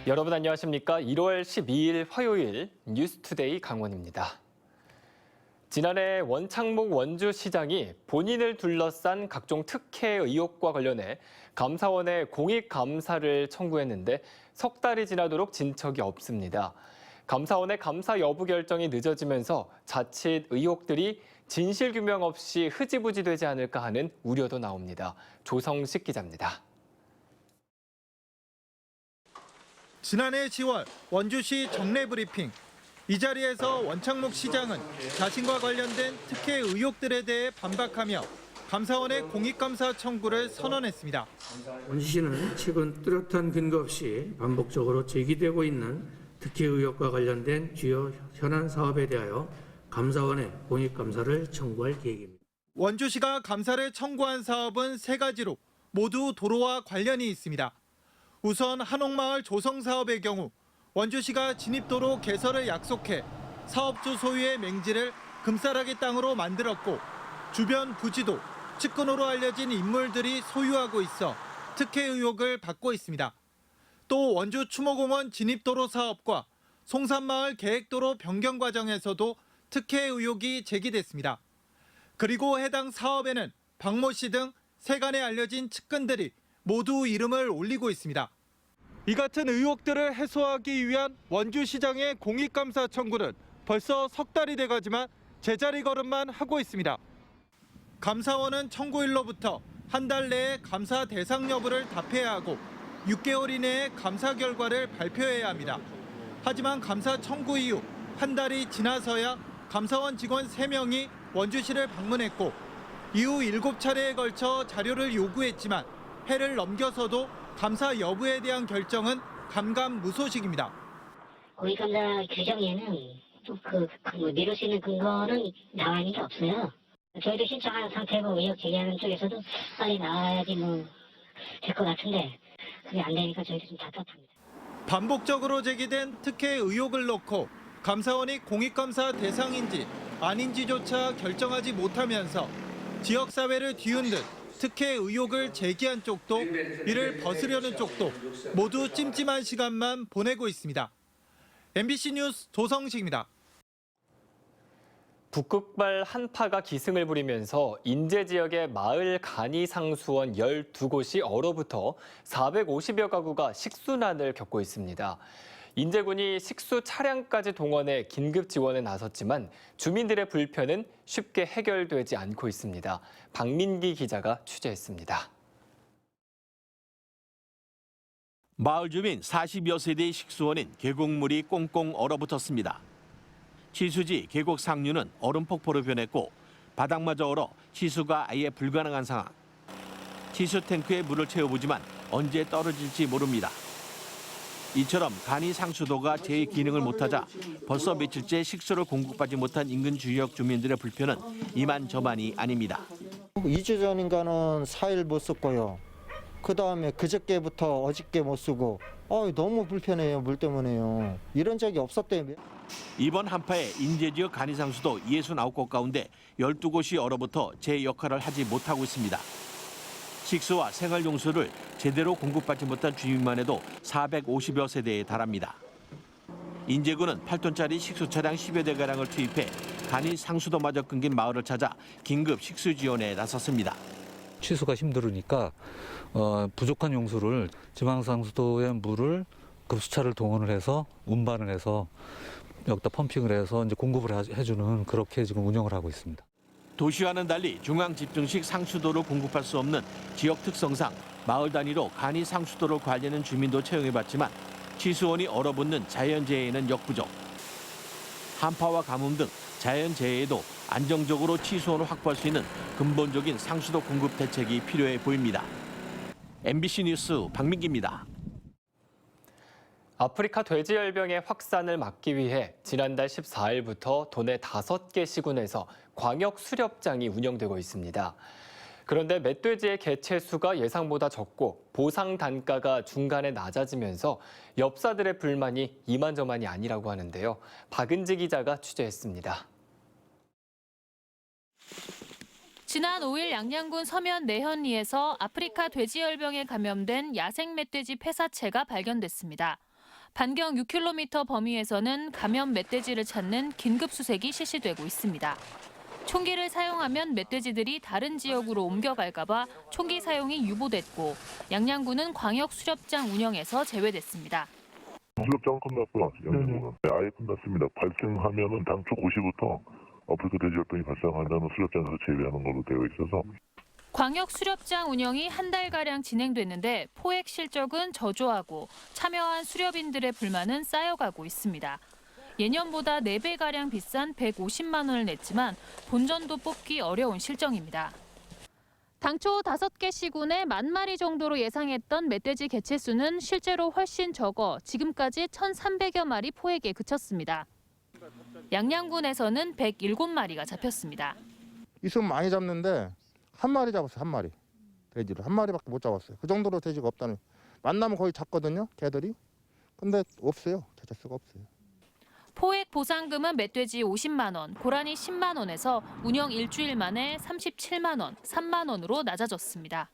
여러분 안녕하십니까? 1월 12일 화요일 뉴스투데이 강원입니다. 지난해 원창목 원주시장이 본인을 둘러싼 각종 특혜 의혹과 관련해 감사원에 공익감사를 청구했는데 석 달이 지나도록 진척이 없습니다. 감사원의 감사 여부 결정이 늦어지면서 자칫 의혹들이 진실규명 없이 흐지부지 되지 않을까 하는 우려도 나옵니다. 조성식 기자입니다. 지난해 10월 원주시 정례 브리핑. 이 자리에서 원창목 시장은 자신과 관련된 특혜 의혹들에 대해 반박하며 감사원의 공익감사 청구를 선언했습니다. 원주시는 최근 뚜렷한 근거 없이 반복적으로 제기되고 있는 특혜 의혹과 관련된 주요 현안 사업에 대하여 감사원에 공익감사를 청구할 계획입니다. 원주시가 감사를 청구한 사업은 세 가지로 모두 도로와 관련이 있습니다. 우선 한옥마을 조성 사업의 경우 원주시가 진입도로 개설을 약속해 사업주 소유의 맹지를 금싸라기 땅으로 만들었고 주변 부지도 측근으로 알려진 인물들이 소유하고 있어 특혜 의혹을 받고 있습니다. 또 원주 추모공원 진입도로 사업과 송산마을 계획도로 변경 과정에서도 특혜 의혹이 제기됐습니다. 그리고 해당 사업에는 박모 씨 등 세간에 알려진 측근들이 모두 이름을 올리고 있습니다. 이 같은 의혹들을 해소하기 위한 원주시장의 공익감사 청구는 벌써 석 달이 돼가지만 제자리 걸음만 하고 있습니다. 감사원은 청구일로부터 한 달 내에 감사 대상 여부를 답해야 하고 6개월 이내에 감사 결과를 발표해야 합니다. 하지만 감사 청구 이후 한 달이 지나서야 감사원 직원 3명이 원주시를 방문했고 이후 7차례에 걸쳐 자료를 요구했지만 해를 넘겨서도 감사 여부에 대한 결정은 감감무소식입니다. 공익감사 규정에는 미룰 수 있는 근거는 나와 있는 게 없어요. 저희도 신청한 상태고 의혹 제기하는 쪽에서도 빨리 나와야지 될 것 같은데 그게 안 되니까 저희도 좀 답답합니다. 반복적으로 제기된 특혜 의혹을 놓고 감사원이 공익감사 대상인지 아닌지조차 결정하지 못하면서 지역사회를 뒤흔든 특혜 의혹을 제기한 쪽도 이를 벗으려는 쪽도 모두 찜찜한 시간만 보내고 있습니다. MBC 뉴스 조성식입니다. 북극발 한파가 기승을 부리면서 인제 지역의 마을 간이상수원 12곳이 얼어붙어 450여 가구가 식수난을 겪고 있습니다. 인제군이 식수 차량까지 동원해 긴급 지원에 나섰지만 주민들의 불편은 쉽게 해결되지 않고 있습니다. 박민기 기자가 취재했습니다. 마을 주민 40여 세대의 식수원인 계곡물이 꽁꽁 얼어붙었습니다. 치수지 계곡 상류는 얼음 폭포로 변했고 바닥마저 얼어 치수가 아예 불가능한 상황. 치수 탱크에 물을 채워보지만 언제 떨어질지 모릅니다. 이처럼 간이 상수도가 제 기능을 못하자 벌써 며칠째 식수를 공급받지 못한 인근 지역 주민들의 불편은 이만저만이 아닙니다. 2주 전인가는 4일 못 썼고요. 그다음에 그저께부터 어저께 못 쓰고 너무 불편해요. 물 때문에요. 이런 적이 없었대요. 이번 한파에 인제 지역 간이 상수도 69곳 가운데 12곳이 얼어붙어 제 역할을 하지 못하고 있습니다. 식수와 생활용수를 제대로 공급받지 못한 주민만 해도 450여 세대에 달합니다. 인제군은 8톤짜리 식수 차량 10여 대가량을 투입해 간이 상수도마저 끊긴 마을을 찾아 긴급 식수 지원에 나섰습니다. 취수가 힘들으니까 부족한 용수를 지방상수도의 물을 급수차를 동원을 해서 운반을 해서 여기다 펌핑을 해서 이제 공급을 해주는 그렇게 지금 운영을 하고 있습니다. 도시와는 달리 중앙 집중식 상수도를 공급할 수 없는 지역 특성상 마을 단위로 간이 상수도를 관리하는 주민도 채용해봤지만 취수원이 얼어붙는 자연재해에는 역부족. 한파와 가뭄 등 자연재해에도 안정적으로 취수원을 확보할 수 있는 근본적인 상수도 공급 대책이 필요해 보입니다. MBC 뉴스 박민기입니다. 아프리카 돼지열병의 확산을 막기 위해 지난달 14일부터 도내 5개 시군에서 광역 수렵장이 운영되고 있습니다. 그런데 멧돼지의 개체 수가 예상보다 적고 보상 단가가 중간에 낮아지면서 엽사들의 불만이 이만저만이 아니라고 하는데요. 박은지 기자가 취재했습니다. 지난 5일 양양군 서면 내현리에서 아프리카 돼지열병에 감염된 야생 멧돼지 폐사체가 발견됐습니다. 반경 6km 범위에서는 감염 멧돼지를 찾는 긴급 수색이 실시되고 있습니다. 총기를 사용하면 멧돼지들이 다른 지역으로 옮겨갈까 봐 총기 사용이 유보됐고 양양군은 광역 수렵장 운영에서 제외됐습니다. 수렵장은 끝났고요. 양양군은 아예 끝났습니다. 발생하면은 당초 5시부터 아프리카 돼지 열병이 발생한다는 수렵장에서 제외하는 걸로 되어 있어서 광역 수렵장 운영이 한 달가량 진행됐는데 포획 실적은 저조하고 참여한 수렵인들의 불만은 쌓여가고 있습니다. 예년보다 4배가량 비싼 150만 원을 냈지만 본전도 뽑기 어려운 실정입니다. 당초 5개 시군에 10,000마리 정도로 예상했던 멧돼지 개체수는 실제로 훨씬 적어 지금까지 1,300여 마리 포획에 그쳤습니다. 양양군에서는 107마리가 잡혔습니다. 있으면 많이 잡는데 한 마리 잡았어요. 한 마리. 돼지를 한 마리밖에 못 잡았어요. 그 정도로 돼지가 없다는. 만나면 거의 잡거든요. 개들이. 근데 없어요. 개체수가 없어요. 포획 보상금은 멧돼지 50만 원, 고라니 10만 원에서 운영 일주일 만에 37만 원, 3만 원으로 낮아졌습니다.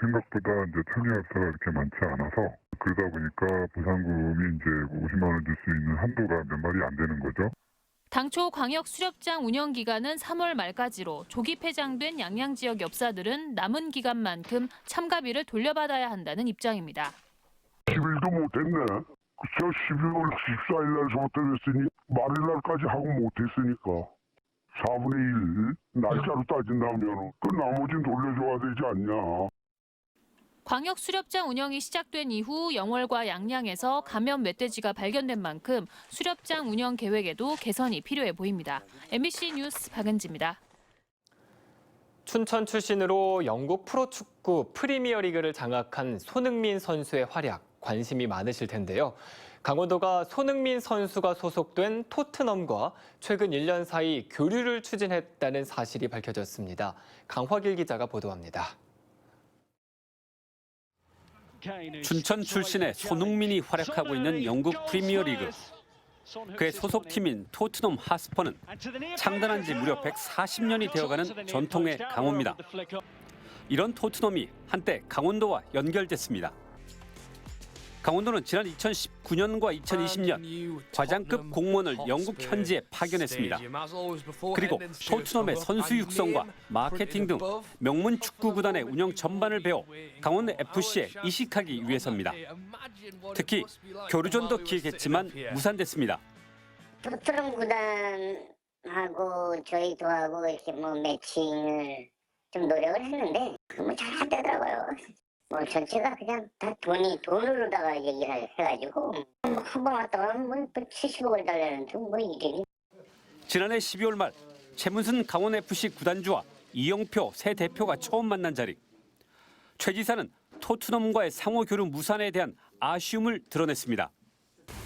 생각보다 이제 참여자가 그렇게 많지 않아서 그러다 보니까 보상금이 이제 50만 원 줄 수 있는 한도가 몇 마리 안 되는 거죠. 당초 광역 수렵장 운영 기간은 3월 말까지로 조기 폐장된 양양 지역 엽사들은 남은 기간만큼 참가비를 돌려받아야 한다는 입장입니다. 10일도 못했네. 저 12월 14일 날 소집했으니 말일날까지 하고 못했으니까 4분의 1 날짜로 따진다면 그 나머지는 돌려줘야 되지 않냐. 광역 수렵장 운영이 시작된 이후 영월과 양양에서 감염 멧돼지가 발견된 만큼 수렵장 운영 계획에도 개선이 필요해 보입니다. MBC 뉴스 박은지입니다. 춘천 출신으로 영국 프로축구 프리미어리그를 장악한 손흥민 선수의 활약 관심이 많으실 텐데요. 강원도가 손흥민 선수가 소속된 토트넘과 최근 1년 사이 교류를 추진했다는 사실이 밝혀졌습니다. 강화길 기자가 보도합니다. 춘천 출신의 손흥민이 활약하고 있는 영국 프리미어리그. 그의 소속팀인 토트넘 하스퍼는 창단한 지 무려 140년이 되어가는 전통의 강호입니다. 이런 토트넘이 한때 강원도와 연결됐습니다. 강원도는 지난 2019년과 2020년 과장급 공무원을 영국 현지에 파견했습니다. 그리고 토트넘의 선수 육성과 마케팅 등 명문 축구 구단의 운영 전반을 배워 강원 FC에 이식하기 위해서입니다. 특히 교류전도 기획했지만 무산됐습니다. 토트넘 구단하고 저희도 하고 이렇게 매칭을 좀 노력을 했는데 잘 안 되더라고요. 전체가 그냥 다 돈으로다가 얘기를 해가지고 한 번 왔다 가면 70억을 달라는 등 일이. 지난해 12월 말 최문순 강원 FC 구단주와 이영표 새 대표가 처음 만난 자리. 최 지사는 토트넘과의 상호 교류 무산에 대한 아쉬움을 드러냈습니다.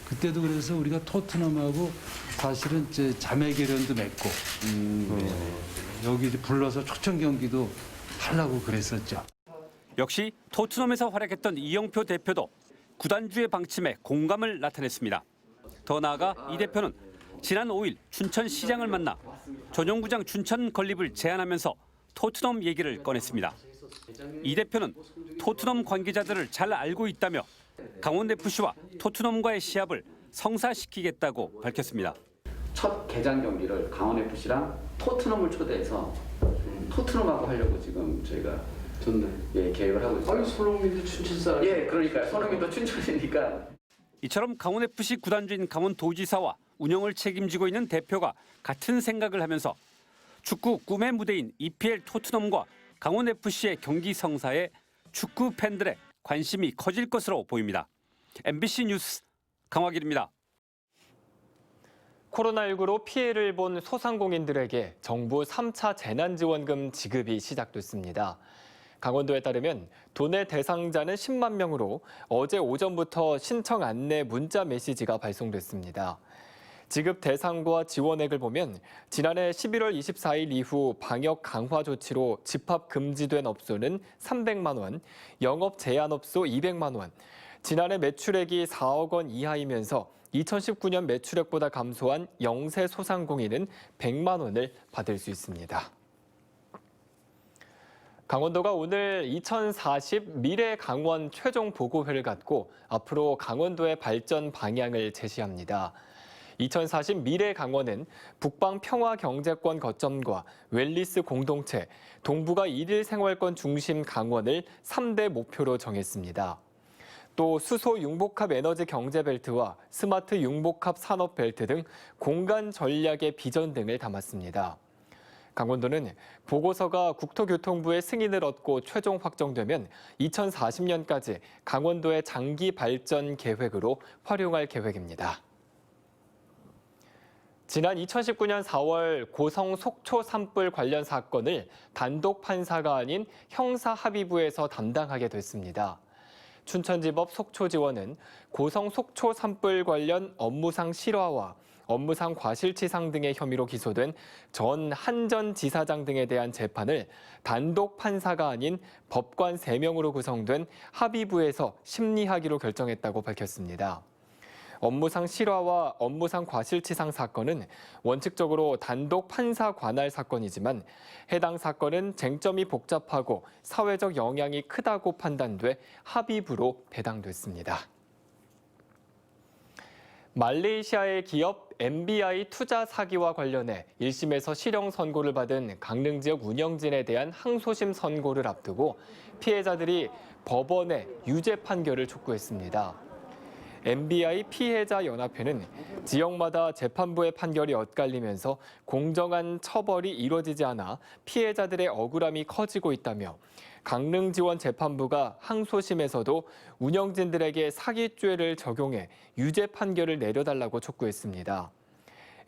그때도 그래서 우리가 토트넘하고 사실은 이제 자매 결연도 맺고 여기 불러서 초청 경기도 하려고 그랬었죠. 역시 토트넘에서 활약했던 이영표 대표도 구단주의 방침에 공감을 나타냈습니다. 더 나아가 이 대표는 지난 5일 춘천시장을 만나 전용구장 춘천 건립을 제안하면서 토트넘 얘기를 꺼냈습니다. 이 대표는 토트넘 관계자들을 잘 알고 있다며 강원 FC와 토트넘과의 시합을 성사시키겠다고 밝혔습니다. 첫 개장 경기를 강원 FC랑 토트넘을 초대해서 토트넘하고 하려고 지금 저희가 계획을 하고 있어요. 손흥민도 춘천 사람. 그러니까요. 손흥민도 춘천이니까. 이처럼 강원 FC 구단주인 강원도지사와 운영을 책임지고 있는 대표가 같은 생각을 하면서 축구 꿈의 무대인 EPL 토트넘과 강원 FC의 경기 성사에 축구 팬들의 관심이 커질 것으로 보입니다. MBC 뉴스 강화길입니다. 코로나19로 피해를 본 소상공인들에게 정부 3차 재난지원금 지급이 시작됐습니다. 강원도에 따르면 도내 대상자는 10만 명으로 어제 오전부터 신청 안내 문자 메시지가 발송됐습니다. 지급 대상과 지원액을 보면 지난해 11월 24일 이후 방역 강화 조치로 집합 금지된 업소는 300만 원, 영업 제한 업소 200만 원, 지난해 매출액이 4억 원 이하이면서 2019년 매출액보다 감소한 영세 소상공인은 100만 원을 받을 수 있습니다. 강원도가 오늘 2040 미래 강원 최종 보고회를 갖고 앞으로 강원도의 발전 방향을 제시합니다. 2040 미래 강원은 북방 평화 경제권 거점과 웰리스 공동체, 동북아 일일 생활권 중심 강원을 3대 목표로 정했습니다. 또 수소 융복합 에너지 경제 벨트와 스마트 융복합 산업 벨트 등 공간 전략의 비전 등을 담았습니다. 강원도는 보고서가 국토교통부의 승인을 얻고 최종 확정되면 2040년까지 강원도의 장기 발전 계획으로 활용할 계획입니다. 지난 2019년 4월 고성 속초 산불 관련 사건을 단독 판사가 아닌 형사합의부에서 담당하게 됐습니다. 춘천지법 속초지원은 고성 속초 산불 관련 업무상 실화와 업무상 과실치상 등의 혐의로 기소된 전 한전 지사장 등에 대한 재판을 단독 판사가 아닌 법관 3명으로 구성된 합의부에서 심리하기로 결정했다고 밝혔습니다. 업무상 실화와 업무상 과실치상 사건은 원칙적으로 단독 판사 관할 사건이지만 해당 사건은 쟁점이 복잡하고 사회적 영향이 크다고 판단돼 합의부로 배당됐습니다. 말레이시아의 기업 MBI 투자 사기와 관련해 1심에서 실형 선고를 받은 강릉 지역 운영진에 대한 항소심 선고를 앞두고 피해자들이 법원에 유죄 판결을 촉구했습니다. MBI 피해자 연합회는 지역마다 재판부의 판결이 엇갈리면서 공정한 처벌이 이루어지지 않아 피해자들의 억울함이 커지고 있다며 강릉 지원 재판부가 항소심에서도 운영진들에게 사기죄를 적용해 유죄 판결을 내려달라고 촉구했습니다.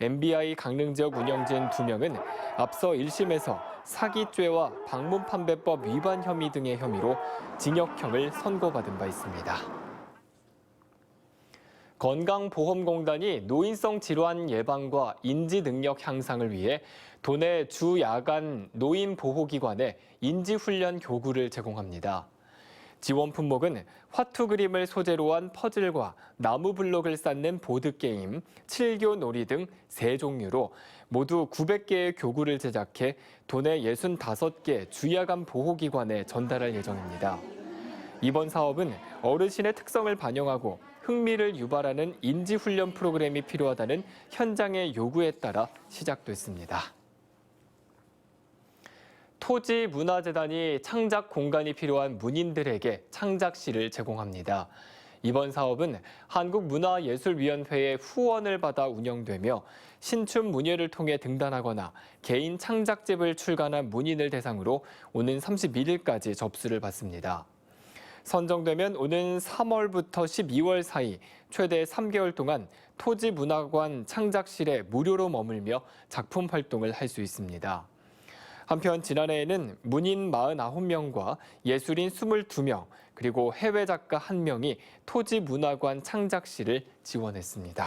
MBI 강릉 지역 운영진 2명은 앞서 1심에서 사기죄와 방문판매법 위반 혐의 등의 혐의로 징역형을 선고받은 바 있습니다. 건강보험공단이 노인성 질환 예방과 인지 능력 향상을 위해 도내 주 야간 노인보호기관에 인지훈련 교구를 제공합니다. 지원 품목은 화투 그림을 소재로 한 퍼즐과 나무 블록을 쌓는 보드게임, 7교 놀이 등 3종류로 모두 900개의 교구를 제작해 도내 65개 주야간 보호기관에 전달할 예정입니다. 이번 사업은 어르신의 특성을 반영하고 흥미를 유발하는 인지훈련 프로그램이 필요하다는 현장의 요구에 따라 시작됐습니다. 토지문화재단이 창작 공간이 필요한 문인들에게 창작실을 제공합니다. 이번 사업은 한국문화예술위원회의 후원을 받아 운영되며 신춘 문예를 통해 등단하거나 개인 창작집을 출간한 문인을 대상으로 오는 31일까지 접수를 받습니다. 선정되면 오는 3월부터 12월 사이 최대 3개월 동안 토지문화관 창작실에 무료로 머물며 작품 활동을 할 수 있습니다. 한편 지난해에는 문인 49명과 예술인 22명, 그리고 해외 작가 1명이 토지문화관 창작실을 지원했습니다.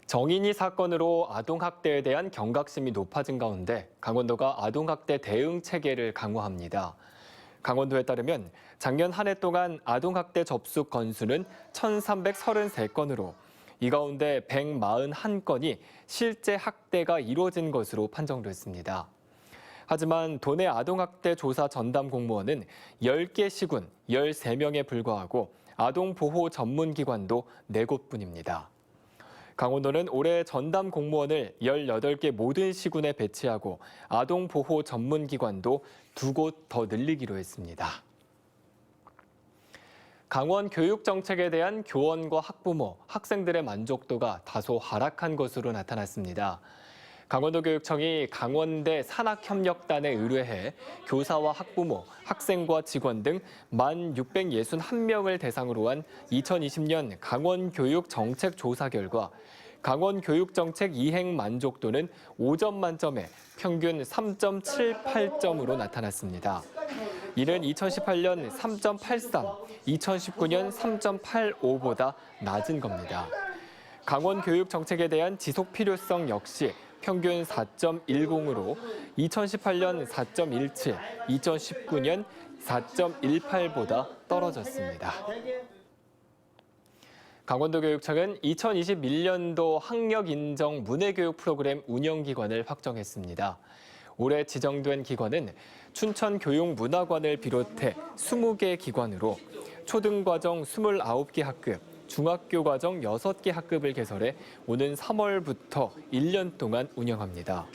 정인이 사건으로 아동학대에 대한 경각심이 높아진 가운데 강원도가 아동학대 대응 체계를 강화합니다. 강원도에 따르면 작년 한 해 동안 아동학대 접수 건수는 1,333건으로 이 가운데 141건이 실제 학대가 이루어진 것으로 판정됐습니다. 하지만 도내 아동학대 조사 전담 공무원은 10개 시군 13명에 불과하고 아동보호 전문기관도 4곳뿐입니다. 강원도는 올해 전담 공무원을 18개 모든 시군에 배치하고 아동보호 전문기관도 2곳 더 늘리기로 했습니다. 강원 교육정책에 대한 교원과 학부모, 학생들의 만족도가 다소 하락한 것으로 나타났습니다. 강원도교육청이 강원대 산학협력단에 의뢰해 교사와 학부모, 학생과 직원 등 1,661명을 대상으로 한 2020년 강원교육정책 조사 결과 강원교육정책 이행 만족도는 5점 만점에 평균 3.78점으로 나타났습니다. 이는 2018년 3.83, 2019년 3.85보다 낮은 겁니다. 강원교육정책에 대한 지속 필요성 역시 평균 4.10으로 2018년 4.17, 2019년 4.18보다 떨어졌습니다. 강원도교육청은 2021년도 학력인정 문해교육 프로그램 운영기관을 확정했습니다. 올해 지정된 기관은 춘천교육문화관을 비롯해 20개 기관으로 초등과정 29개 학급, 중학교 과정 6개 학급을 개설해 오는 3월부터 1년 동안 운영합니다.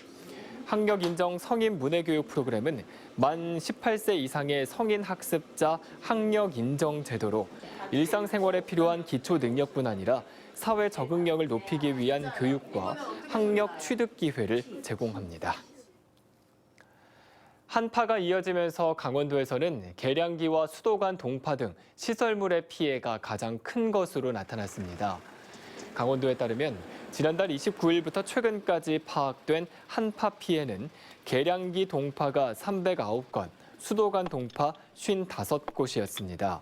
학력 인정 성인 문해교육 프로그램은 만 18세 이상의 성인 학습자 학력 인정 제도로 일상생활에 필요한 기초 능력뿐 아니라 사회 적응력을 높이기 위한 교육과 학력 취득 기회를 제공합니다. 한파가 이어지면서 강원도에서는 계량기와 수도관 동파 등 시설물의 피해가 가장 큰 것으로 나타났습니다. 강원도에 따르면 지난달 29일부터 최근까지 파악된 한파 피해는 계량기 동파가 309건, 수도관 동파 55곳이었습니다.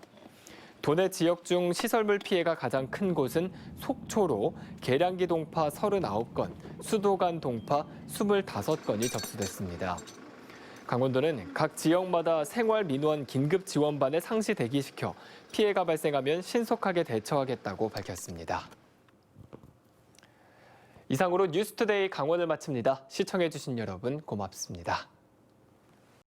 도내 지역 중 시설물 피해가 가장 큰 곳은 속초로 계량기 동파 39건, 수도관 동파 25건이 접수됐습니다. 강원도는 각 지역마다 생활민원 긴급지원반을 상시 대기시켜 피해가 발생하면 신속하게 대처하겠다고 밝혔습니다. 이상으로 뉴스투데이 강원을 마칩니다. 시청해주신 여러분 고맙습니다.